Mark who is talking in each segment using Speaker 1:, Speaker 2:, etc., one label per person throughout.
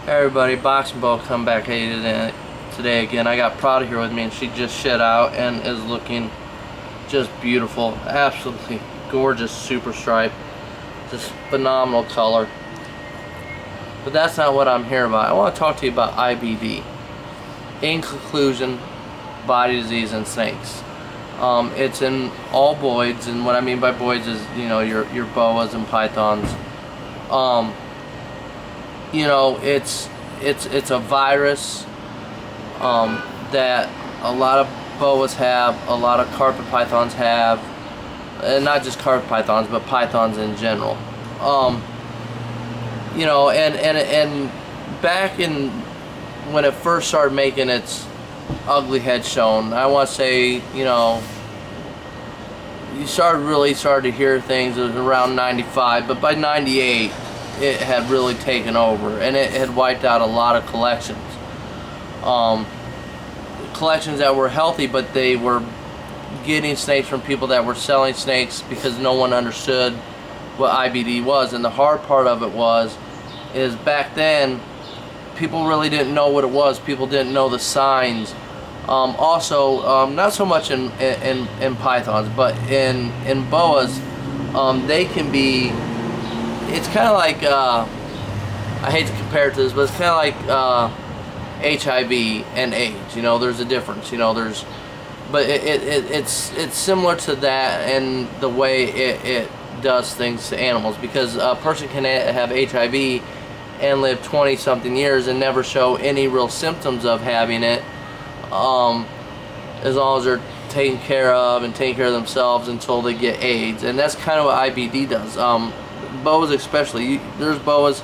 Speaker 1: Hey everybody, Boxing Ball come back at you today again. I got Prada here with me and she just shed out and is looking just beautiful. Absolutely gorgeous super stripe. Just phenomenal color. But that's not what I'm here about. I want to talk to you about IBD. In conclusion, body disease in snakes. It's in all boids, and what I mean by boids is, you know, your boas and pythons. You know, it's a virus that a lot of boas have, a lot of carpet pythons have, and not just carpet pythons, but pythons in general. You know, and back in when it first started making its ugly head shown, I want to say, you know, you really started to hear things around 95, but by 98 it had really taken over, and it had wiped out a lot of collections. Collections that were healthy, but they were getting snakes from people that were selling snakes because no one understood what IBD was. And the hard part of it is back then people really didn't know what it was. People didn't know the signs. Also, not so much in pythons, but in boas, they can be. It's kind of like, I hate to compare it to this, but it's kind of like HIV and AIDS. You know, there's a difference. You know, but it's similar to that in the way it does things to animals, because a person can have HIV and live 20-something years and never show any real symptoms of having it, as long as they're taken care of and taking care of themselves until they get AIDS. And that's kind of what IBD does. Boas especially, there's boas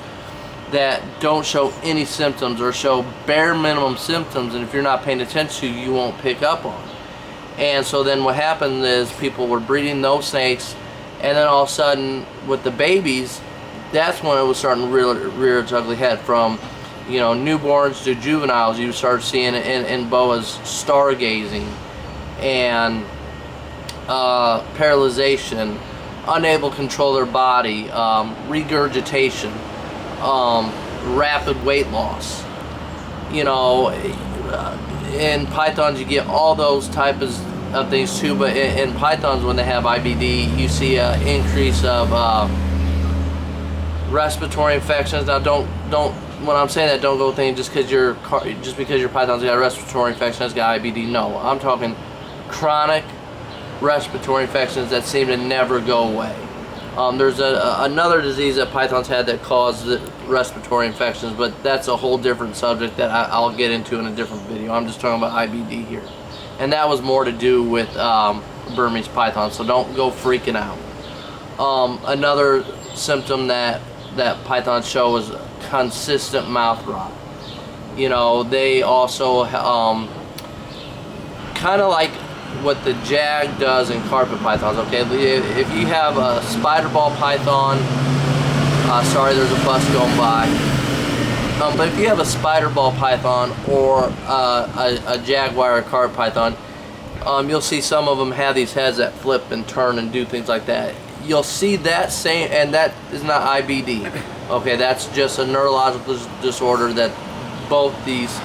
Speaker 1: that don't show any symptoms or show bare minimum symptoms, and if you're not paying attention to, you won't pick up on. And so then what happened is people were breeding those snakes, and then all of a sudden with the babies, that's when it was starting to rear its ugly head. From, you know, newborns to juveniles, you start seeing it in boas stargazing and paralyzation, unable to control their body, regurgitation, rapid weight loss. You know, in pythons you get all those types of things too, but in pythons, when they have IBD, you see an increase of respiratory infections. Now when I'm saying that, don't go thinking just because your python's got a respiratory infection has got IBD. No, I'm talking chronic respiratory infections that seem to never go away. There's another disease that pythons had that caused respiratory infections, but that's a whole different subject that I'll get into in a different video. I'm just talking about IBD here, and that was more to do with Burmese pythons, so don't go freaking out. Another symptom that pythons show is consistent mouth rot. You know, they also kind of like what the jag does in carpet pythons. Okay, if you have a spider ball python, sorry, there's a bus going by. But if you have a spider ball python or a jaguar or carpet python, you'll see some of them have these heads that flip and turn and do things like that. You'll see that same, and that is not IBD. Okay, that's just a neurological disorder that both these,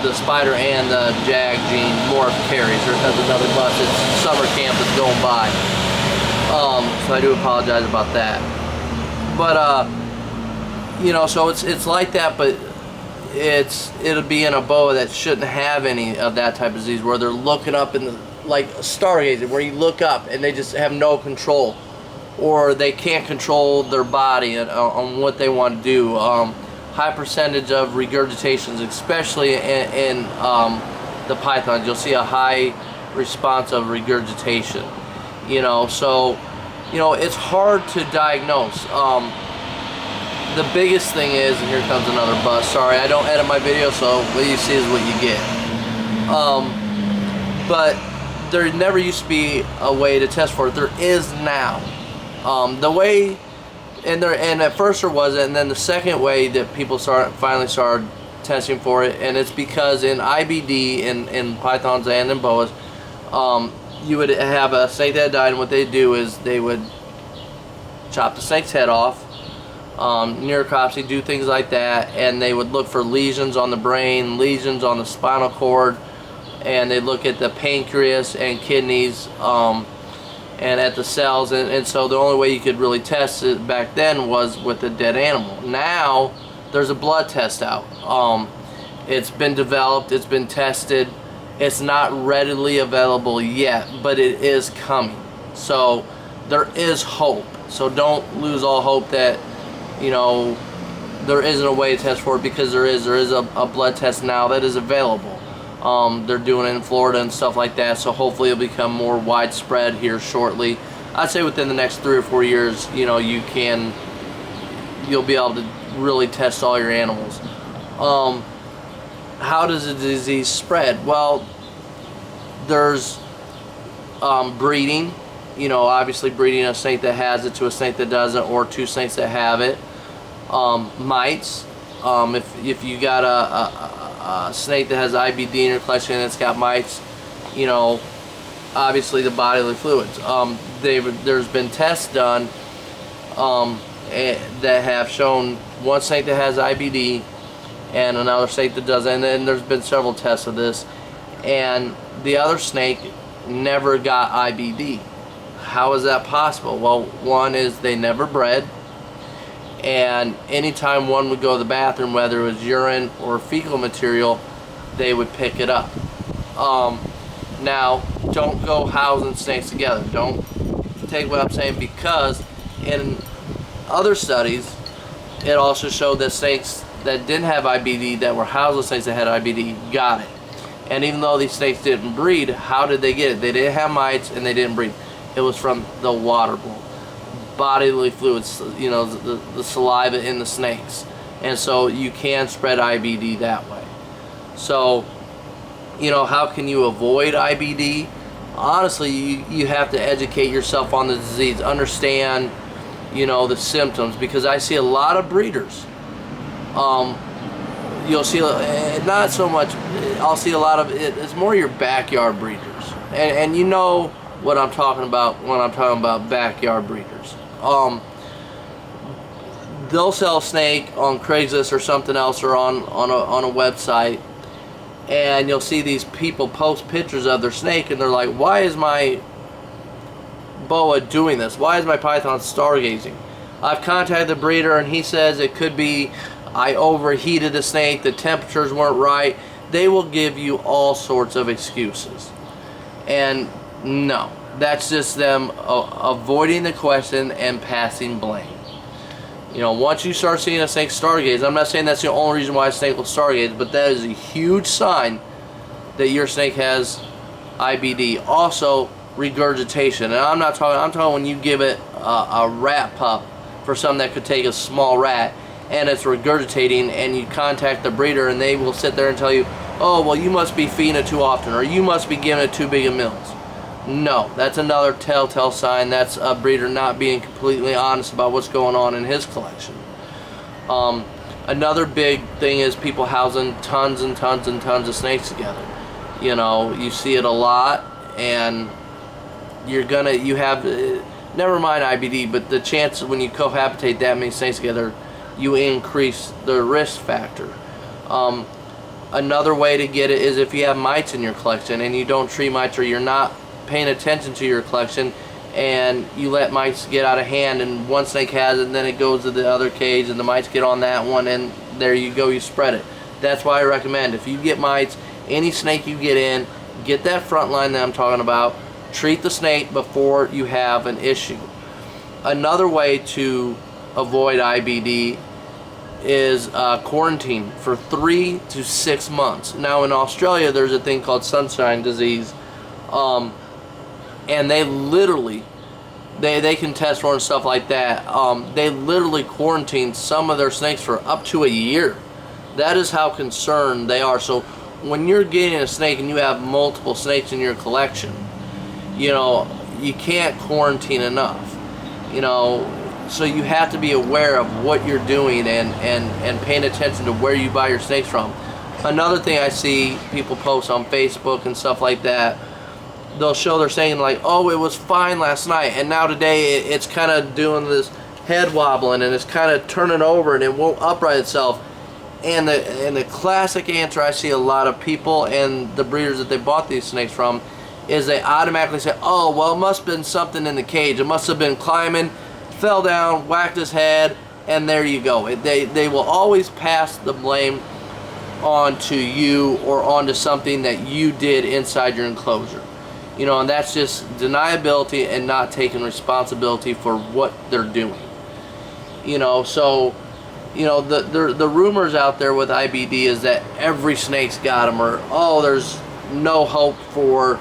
Speaker 1: the spider and the jag gene morph carries. There's another bus. It's summer camp that's going by. So I do apologize about that. But you know, so it's like that, but it'll be in a boa that shouldn't have any of that type of disease, where they're looking up in the, like stargazing, where you look up and they just have no control, or they can't control their body on what they want to do. High percentage of regurgitations, especially in the pythons. You'll see a high response of regurgitation. You know, so, you know, it's hard to diagnose. The biggest thing is, and here comes another bus. Sorry, I don't edit my video, so what you see is what you get. But there never used to be a way to test for it. There is now. The way, and at first there wasn't, and then the second way that people finally started testing for it, and it's because in IBD, in pythons and in boas, you would have a snake that died, and what they do is they would chop the snake's head off, necropsy, do things like that, and they would look for lesions on the brain, lesions on the spinal cord, and they look at the pancreas and kidneys, and at the cells, and so the only way you could really test it back then was with a dead animal. Now there's a blood test out. It's been developed, it's been tested. It's not readily available yet, but it is coming. So there is hope. So don't lose all hope that, you know, there isn't a way to test for it, because there is a blood test now that is available. They're doing it in Florida and stuff like that, so hopefully it'll become more widespread here shortly. I'd say within the next 3 or 4 years, you know, you'll be able to really test all your animals. How does the disease spread? Well, there's breeding. You know, obviously breeding a snake that has it to a snake that doesn't, or 2 snakes that have it. Mites. If you got a snake that has IBD in your collection and it's got mites, you know, obviously the bodily fluids. There's been tests done that have shown one snake that has IBD and another snake that doesn't, and then there's been several tests of this, and the other snake never got IBD. How is that possible? Well, one is they never bred, and anytime one would go to the bathroom, whether it was urine or fecal material, they would pick it up. Now, don't go housing snakes together. Don't take what I'm saying, because in other studies, it also showed that snakes that didn't have IBD, that were houseless snakes that had IBD, got it. And even though these snakes didn't breed, how did they get it? They didn't have mites and they didn't breed. It was from the water bowl, bodily fluids, you know, the saliva in the snakes. And so you can spread IBD that way. So, you know, how can you avoid IBD? Honestly, you have to educate yourself on the disease, understand, you know, the symptoms, because I see a lot of breeders. You'll see, not so much, I'll see a lot of it, it's more your backyard breeders. And you know what I'm talking about when I'm talking about backyard breeders. They'll sell a snake on Craigslist or something else, or on a website, and you'll see these people post pictures of their snake, and they're like, why is my boa doing this? Why is my python stargazing? I've contacted the breeder and he says it could be I overheated the snake, the temperatures weren't right. They will give you all sorts of excuses. And no, that's just them avoiding the question and passing blame. You know, once you start seeing a snake stargaze, I'm not saying that's the only reason why a snake will stargaze, but that is a huge sign that your snake has IBD. Also, regurgitation. And I'm talking when you give it a rat pup for something that could take a small rat, and it's regurgitating, and you contact the breeder and they will sit there and tell you, oh, well, you must be feeding it too often, or you must be giving it too big of meals. No, that's another telltale sign. That's a breeder not being completely honest about what's going on in his collection. Another big thing is people housing tons and tons and tons of snakes together. You know, you see it a lot, and you have, never mind IBD, but the chance when you cohabitate that many snakes together, you increase the risk factor. Another way to get it is if you have mites in your collection and you don't treat mites, or you're not paying attention to your collection and you let mites get out of hand, and one snake has it and then it goes to the other cage and the mites get on that one, and there you go, you spread it. That's why I recommend, if you get mites, any snake you get in, get that front line that I'm talking about, treat the snake before you have an issue. Another way to avoid IBD is quarantine for 3 to 6 months. Now in Australia there's a thing called sunshine disease, and they literally they can test for and stuff like that. They literally quarantine some of their snakes for up to a year. That is how concerned they are. So when you're getting a snake and you have multiple snakes in your collection, you know, you can't quarantine enough, you know. So you have to be aware of what you're doing and paying attention to where you buy your snakes from. Another thing I see people post on Facebook and stuff like that, they'll show they're saying like, oh, it was fine last night and now today it's kind of doing this head wobbling and it's kind of turning over and it won't upright itself. And the classic answer I see a lot of people and the breeders that they bought these snakes from is they automatically say, oh, well, it must have been something in the cage. It must have been climbing, fell down, whacked his head, and there you go. They will always pass the blame onto you or onto something that you did inside your enclosure. You know, and that's just deniability and not taking responsibility for what they're doing. You know, so, you know, the rumors out there with IBD is that every snake's got them, or, oh, there's no hope for,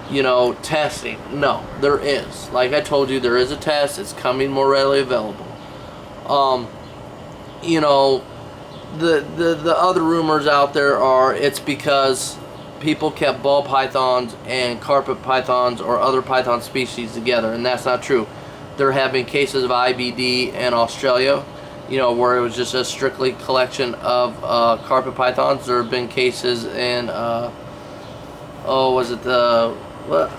Speaker 1: you know, testing. No, there is. Like I told you, there is a test. It's coming more readily available. You know, the other rumors out there are it's because people kept ball pythons and carpet pythons or other python species together, and that's not true. There have been cases of IBD in Australia, you know, where it was just a strictly collection of carpet pythons. There have been cases in was it the, what?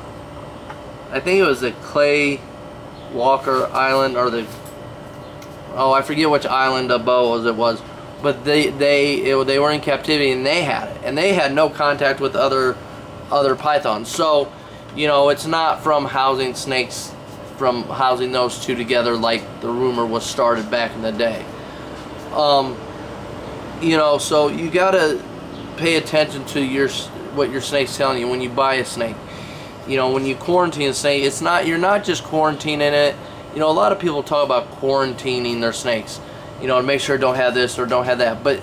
Speaker 1: I think it was the Clay Walker Island, or the, oh, I forget which island of boas it was, but they were in captivity and they had it, and they had no contact with other pythons. So, you know, it's not from housing snakes, from housing those two together like the rumor was started back in the day. You know, so you gotta pay attention to what your snake's telling you when you buy a snake. You know, when you quarantine a snake, it's not, you're not just quarantining it. You know, a lot of people talk about quarantining their snakes, you know, to make sure don't have this or don't have that. But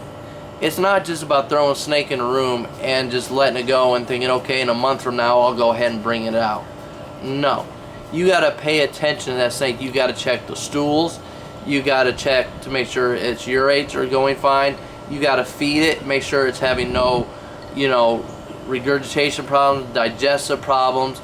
Speaker 1: it's not just about throwing a snake in a room and just letting it go and thinking, okay, in a month from now I'll go ahead and bring it out. No. You got to pay attention to that snake. You got to check the stools. You got to check to make sure its urates are going fine. You got to feed it, make sure it's having no, you know, regurgitation problems, digestive problems.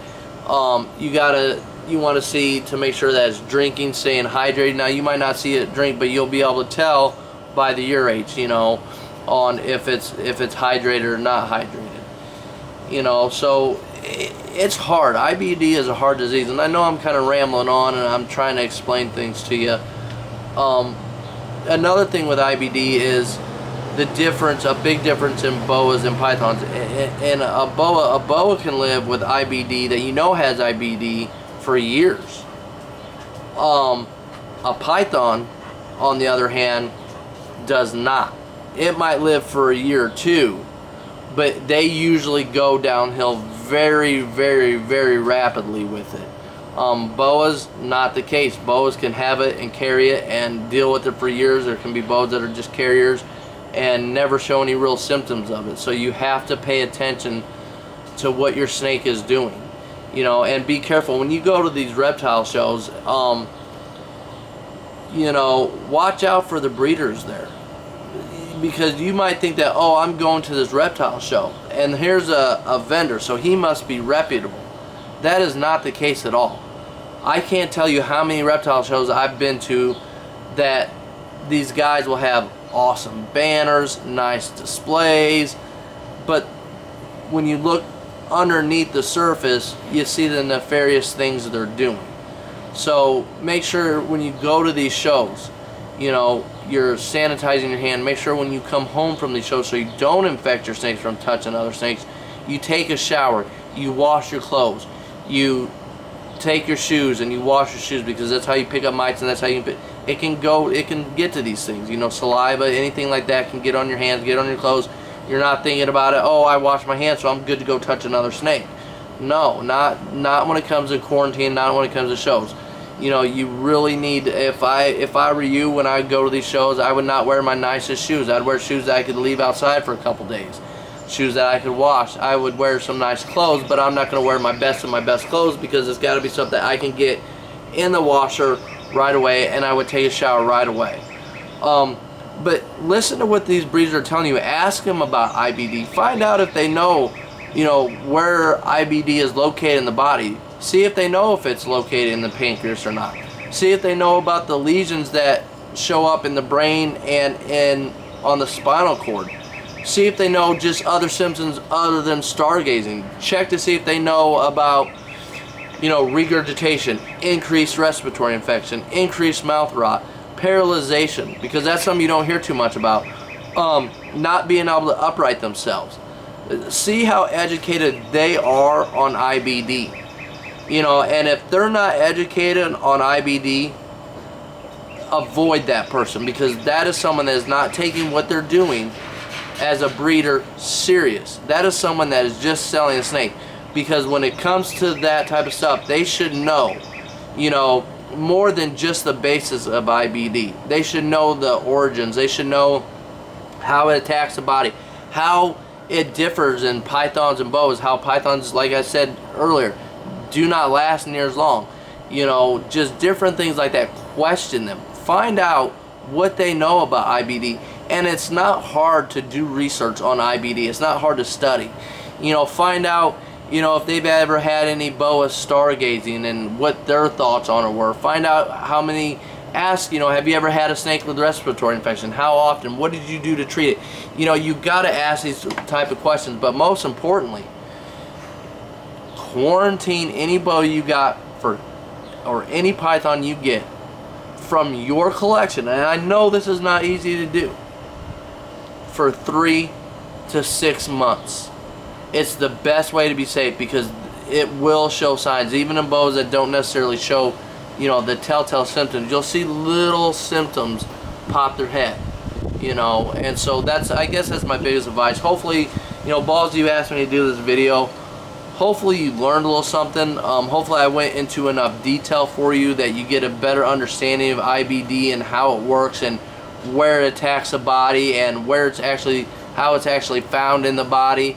Speaker 1: You want to see to make sure that it's drinking, staying hydrated. Now you might not see it drink, but you'll be able to tell by the urates, you know, on if it's hydrated or not hydrated. You know, so it's hard. IBD is a hard disease, and I know I'm kind of rambling on and I'm trying to explain things to you. Another thing with IBD is the difference, a big difference in boas and pythons. And a boa can live with IBD that you know has IBD for years. A python, on the other hand, does not. It might live for a year or two, but they usually go downhill very, very, very rapidly with it. Boas, not the case. Boas can have it and carry it and deal with it for years. There can be boas that are just carriers and never show any real symptoms of it. So you have to pay attention to what your snake is doing, you know, and be careful when you go to these reptile shows. You know, watch out for the breeders there, because you might think that, oh, I'm going to this reptile show and here's a vendor, so he must be reputable. That is not the case at all. I can't tell you how many reptile shows I've been to that these guys will have awesome banners, nice displays, but when you look underneath the surface, you see the nefarious things that they're doing. So make sure when you go to these shows, you know, you're sanitizing your hand. Make sure when you come home from these shows, so you don't infect your snakes from touching other snakes, you take a shower, you wash your clothes, you take your shoes and you wash your shoes, because that's how you pick up mites, and that's how you it can get to these things. You know, saliva, anything like that can get on your hands, get on your clothes. You're not thinking about it, oh, I washed my hands so I'm good to go touch another snake. No, not when it comes to quarantine, not when it comes to shows. You know, you really need, if I were you, when I go to these shows, I would not wear my nicest shoes. I'd wear shoes that I could leave outside for a couple days, shoes that I could wash. I would wear some nice clothes, but I'm not going to wear my best of my best clothes, because it's got to be something I can get in the washer right away, and I would take a shower right away. But listen to what these breeders are telling you. Ask them about IBD. Find out if they know, you know, where IBD is located in the body. See if they know if it's located in the pancreas or not. See if they know about the lesions that show up in the brain and on the spinal cord. See if they know just other symptoms other than stargazing. Check to see if they know about you know, regurgitation, increased respiratory infection, increased mouth rot, paralyzation, because that's something you don't hear too much about. Not being able to upright themselves. See how educated they are on IBD. You know, and if they're not educated on IBD, avoid that person, because that is someone that is not taking what they're doing as a breeder serious. That is someone that is just selling a snake, because when it comes to that type of stuff, they should know, you know, more than just the basis of IBD. They should know the origins. They should know how it attacks the body, how it differs in pythons and boas, how pythons, like I said earlier, do not last near as long. You know, just different things like that. Question them. Find out what they know about IBD. And it's not hard to do research on IBD. It's not hard to study. You know, find out, you know, if they've ever had any boa stargazing and what their thoughts on it were. Find out how many, ask, you know, have you ever had a snake with respiratory infection? How often? What did you do to treat it? You know, you got to ask these type of questions. But most importantly, quarantine any boa you got for, or any python you get from your collection. And I know this is not easy to do. For 3 to 6 months. It's the best way to be safe, because it will show signs. Even in boas that don't necessarily show, you know, the telltale symptoms, you'll see little symptoms pop their head, you know. And so that's, I guess that's my biggest advice. Hopefully, you know, Balls, you asked me to do this video. Hopefully you learned a little something. Hopefully I went into enough detail for you that you get a better understanding of IBD and how it works and where it attacks the body and where it's actually, how it's actually found in the body.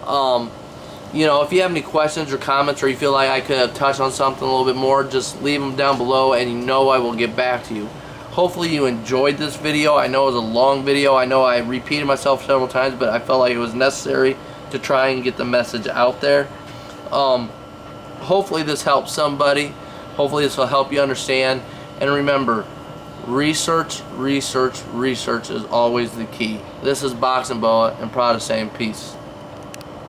Speaker 1: You know, if you have any questions or comments, or you feel like I could have touched on something a little bit more, just leave them down below, and you know I will get back to you. Hopefully you enjoyed this video. I know it was a long video. I know I repeated myself several times, but I felt like it was necessary to try and get the message out there. Hopefully this helps somebody. Hopefully this will help you understand. And remember, research, research, research is always the key. This is Boxing Boa, and proud of saying peace.